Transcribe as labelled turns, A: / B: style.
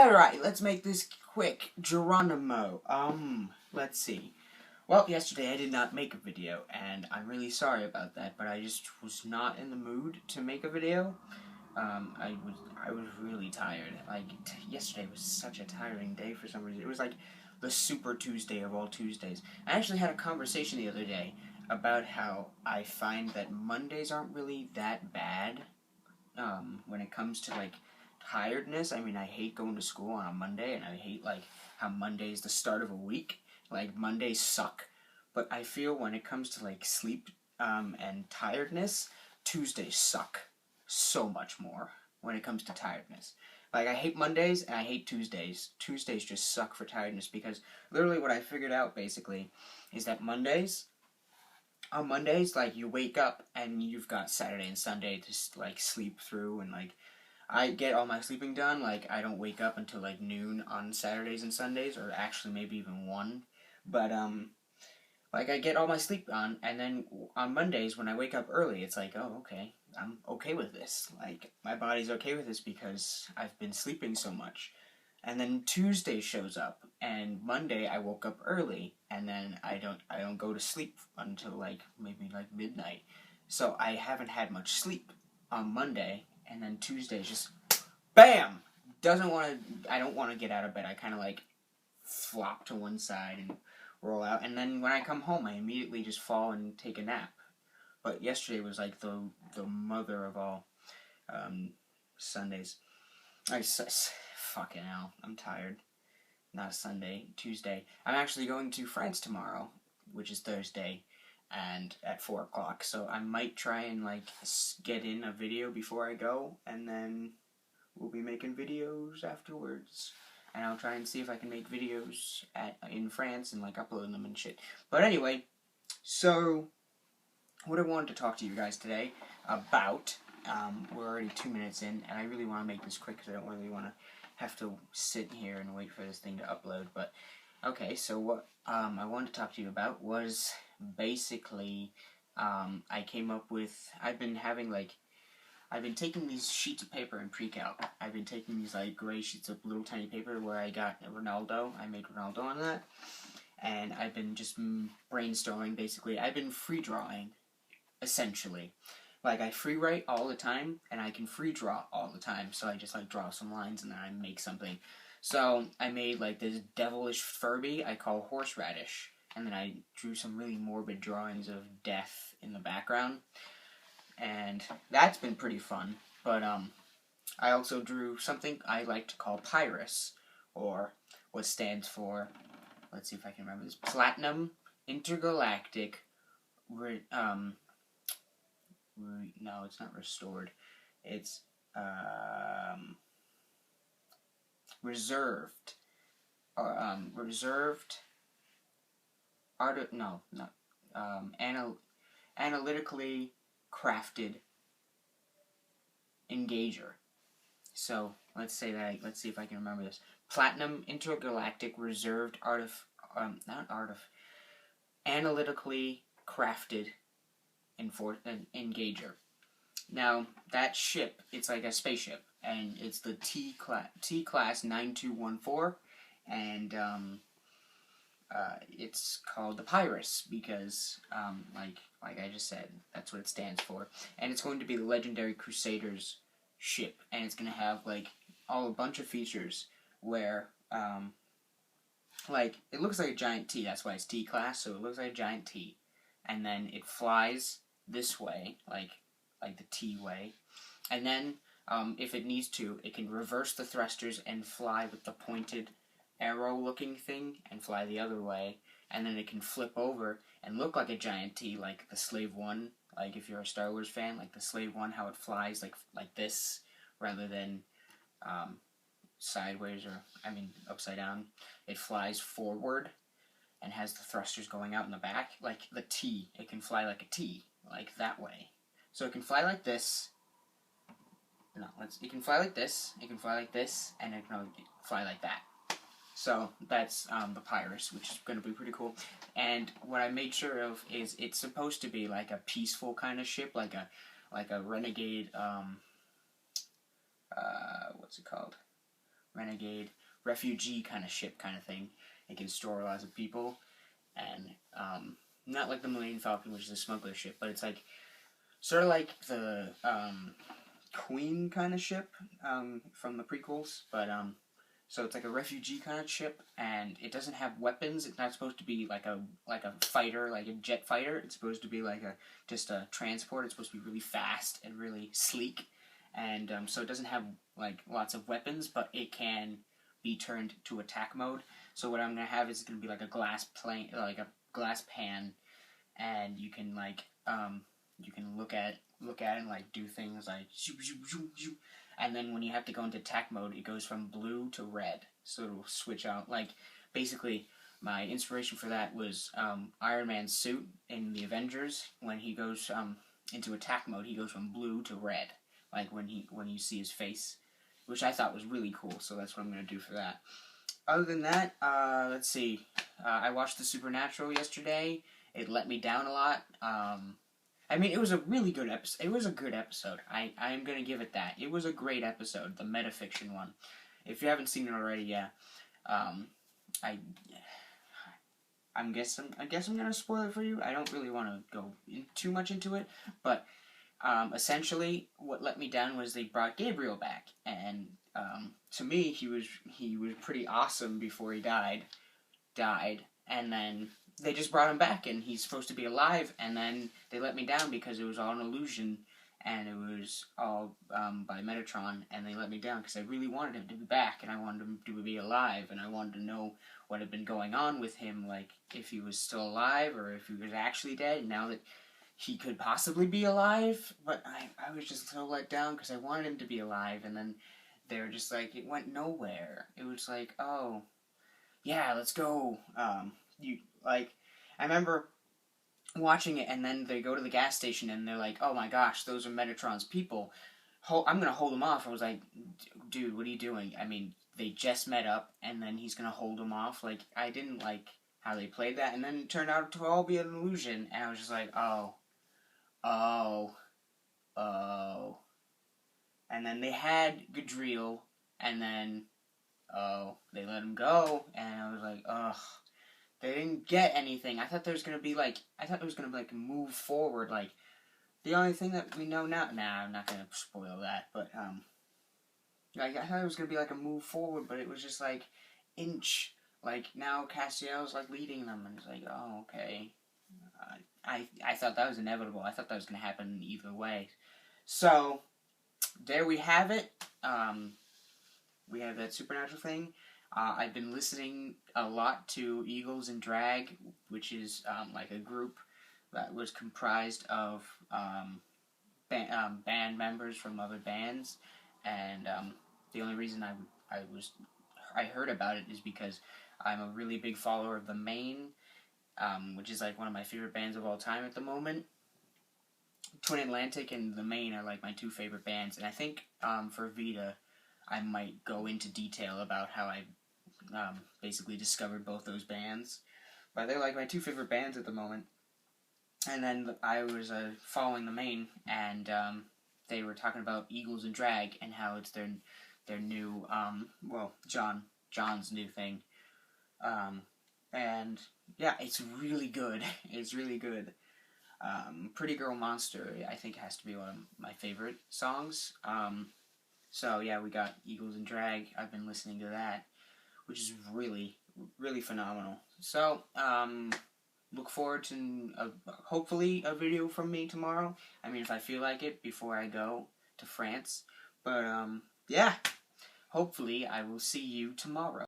A: Alright, let's make this quick. Geronimo. Let's see. Well, yesterday I did not make a video, and I'm really sorry about that, but I just was not in the mood to make a video. I was really tired. Like, yesterday was such a tiring day for some reason. It was like the Super Tuesday of all Tuesdays. I actually had a conversation the other day about how I find that Mondays aren't really that bad, when it comes to, like, tiredness. I mean, I hate going to school on a Monday, and I hate, like, how Monday is the start of a week. Like, Mondays suck. But I feel when it comes to, like, sleep, and tiredness, Tuesdays suck so much more when it comes to tiredness. Like, I hate Mondays, and I hate Tuesdays. Tuesdays just suck for tiredness, because literally what I figured out, basically, is that on Mondays, like, you wake up, and you've got Saturday and Sunday to, like, sleep through, and, like, I get all my sleeping done. Like, I don't wake up until, like, noon on Saturdays and Sundays, or actually maybe even 1. But, like, I get all my sleep on, and then on Mondays, when I wake up early, it's like, oh, okay, I'm okay with this. Like, my body's okay with this because I've been sleeping so much. And then Tuesday shows up, and Monday I woke up early, and then I don't go to sleep until, like, maybe, like, midnight. So I haven't had much sleep on Monday, and then Tuesday is just, BAM! I don't want to get out of bed. I kind of, like, flop to one side and roll out, and then when I come home, I immediately just fall and take a nap. But yesterday was, like, the mother of all, Sundays. Fucking hell, I'm tired. Not Sunday, Tuesday. I'm actually going to France tomorrow, which is Thursday, and at 4 o'clock, so I might try and, like, get in a video before I go, and then we'll be making videos afterwards. And I'll try and see if I can make videos in France and, like, upload them and shit. But anyway, so what I wanted to talk to you guys today about, we're already 2 minutes in, and I really want to make this quick because I don't really want to have to sit here and wait for this thing to upload. But okay, so what I wanted to talk to you about was basically, I came up with, I've been taking these sheets of paper in pre-calc. I've been taking these, like, gray sheets of little tiny paper where I got Ronaldo. I made Ronaldo on that. And I've been just brainstorming, basically. I've been free drawing, essentially. Like, I free write all the time, and I can free draw all the time. So I just, like, draw some lines, and then I make something. So I made, like, this devilish Furby I call Horseradish. And then I drew some really morbid drawings of death in the background. And that's been pretty fun. But, I also drew something I like to call Pirace, or what stands for, let's see if I can remember this, Platinum Intergalactic, no, it's not restored, it's, reserved, or, analytically crafted engager. So let's see if I can remember this. Platinum Intergalactic Reserved analytically crafted engager. Now that ship, it's like a spaceship, and it's the T-class 9214, and it's called the Pirace because, like I just said, that's what it stands for. And it's going to be the Legendary Crusaders ship, and it's going to have, like, a bunch of features where, like, it looks like a giant T, that's why it's T-class, so it looks like a giant T. And then it flies this way, like the T way. And then, if it needs to, it can reverse the thrusters and fly with the pointed arrow-looking thing and fly the other way, and then it can flip over and look like a giant T, like the Slave One. Like, if you're a Star Wars fan, like the Slave One, how it flies like this, rather than sideways, or, I mean, upside down. It flies forward and has the thrusters going out in the back, like the T. It can fly like a T, like that way. So it can fly like this. No, it can fly like this, it can fly like this, and it can fly like that. So that's the Pirace, which is going to be pretty cool. And what I made sure of is it's supposed to be like a peaceful kind of ship, like a renegade, what's it called? renegade, refugee kind of ship kind of thing. It can store lots of people, and not like the Millennium Falcon, which is a smuggler ship, but it's like sort of like the Queen kind of ship from the prequels, but so it's like a refugee kind of ship, and it doesn't have weapons. It's not supposed to be like a fighter, like a jet fighter. It's supposed to be like just a transport. It's supposed to be really fast and really sleek, and so it doesn't have like lots of weapons, but it can be turned to attack mode. So what I'm gonna have is gonna be like a glass plane, like a glass pan, and you can like you can look at it and like do things like zoom, zoom, zoom, zoom. And then when you have to go into attack mode, it goes from blue to red. So it'll switch out. Like, basically, my inspiration for that was Iron Man's suit in the Avengers. When he goes into attack mode, he goes from blue to red. Like, when you see his face. Which I thought was really cool, so that's what I'm going to do for that. Other than that, let's see. I watched The Supernatural yesterday. It let me down a lot. I mean, it was a really good episode. It was a good episode. I am going to give it that. It was a great episode, the metafiction one. If you haven't seen it already, yeah. I guess I'm going to spoil it for you. I don't really want to go too much into it, but essentially what let me down was they brought Gabriel back, and to me he was pretty awesome before he died, and then they just brought him back, and he's supposed to be alive, and then they let me down because it was all an illusion, and it was all by Metatron, and they let me down because I really wanted him to be back, and I wanted him to be alive, and I wanted to know what had been going on with him, like if he was still alive or if he was actually dead, now that he could possibly be alive. But I was just so let down because I wanted him to be alive, and then they were just like, it went nowhere. It was like, oh, yeah, let's go. I remember watching it, and then they go to the gas station, and they're like, oh my gosh, those are Metatron's people. I'm going to hold them off. I was like, dude, what are you doing? I mean, they just met up, and then he's going to hold them off. Like, I didn't like how they played that, and then it turned out to all be an illusion, and I was just like, oh. And then they had Gadriel, and then, they let him go, and I was like, ugh. They didn't get anything. I thought there was gonna be like, move forward. Like, the only thing that we know now. Nah, I'm not gonna spoil that. But like I thought it was gonna be like a move forward, but it was just like inch. Like now Castiel's like leading them, and it's like, oh, okay. I thought that was inevitable. I thought that was gonna happen either way. So there we have it. We have that supernatural thing. I've been listening a lot to Eagles and Drag, which is like a group that was comprised of band members from other bands, and the only reason I heard about it is because I'm a really big follower of The Maine, which is like one of my favorite bands of all time at the moment. Twin Atlantic and The Maine are like my two favorite bands, and I think for VEDA, I might go into detail about how I basically discovered both those bands. But they're like my two favorite bands at the moment. And then I was following The Maine, and they were talking about Eagles and Drag and how it's their new, John's new thing. And yeah, it's really good. It's really good. Pretty Girl Monster, I think, has to be one of my favorite songs. So yeah, we got Eagles and Drag. I've been listening to that, which is really, really phenomenal. So, look forward to hopefully a video from me tomorrow. I mean, if I feel like it before I go to France. But yeah, hopefully I will see you tomorrow.